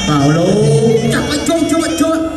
Paulo, chọc anh chua chua chua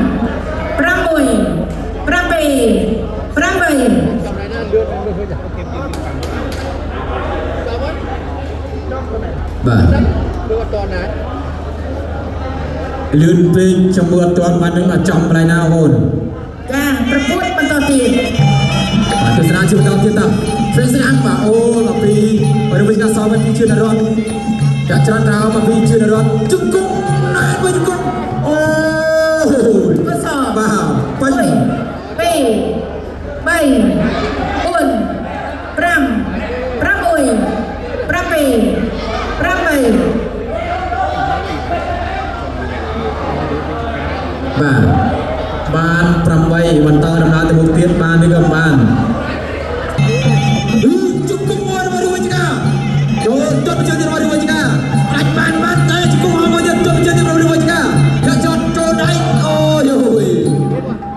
6 បាទលឿនពេកចំនួនតនបាននឹងមកចំកន្លែងណាអូន ចាប្រកួតបន្តទៀត បាទទស្សនាជាបន្តទៀតតហ្វេសអាំងបាទអូមកពីបរិវិជ្ជាសោមកពីជឿនរតកាច្រានរោមកពីជឿនរតជង្គង់ណែវិញជង្គង់អូ ก็สอบ បាទបាញ់ ปีใบอุ่นปรำอุ่ยปรำปีปรำใบ បាទបាន8បន្តដំណើរទៅមុខទៀតបាននេះក៏បានជង្គង់មករបស់វិជ្ជាចូលចុតជើងរបស់វិជ្ជាអាចបានតែជង្គង់មកទៀតចុតជើងរបស់វិជ្ជាកាចត់ចូលដៃអូយ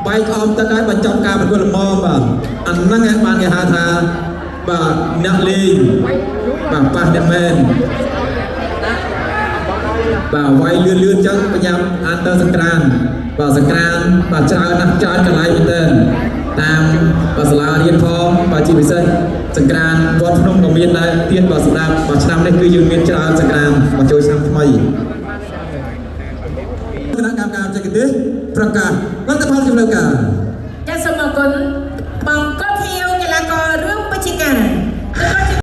បែកអមទឹកហើយបញ្ចប់ការប្រកួតល្មមបាទអាហ្នឹងឯងបានគេហៅថាបាទអ្នកលេងបាទប៉ះអ្នកមែនបាទវាយលឿនអញ្ចឹងប្រញាប់អានទៅសង្ក្រានបាទសង្ក្រានបាទច្រើនណាស់ច្រើនកន្លែងមែនទែនតាមបាទសាលារៀនផងបាទជាពិសេសសង្ក្រានវត្តភ្នំក៏មានដែរទៀតបាទសម្រាប់បាទឆ្នាំនេះគឺយើងមានច្រើនសង្ក្រានបាទចូលឆ្នាំថ្មីគណៈកម្មការបច្ចេកទេសប្រកាសលទ្ធផលជំនួយការ ចាសូមអរគុណ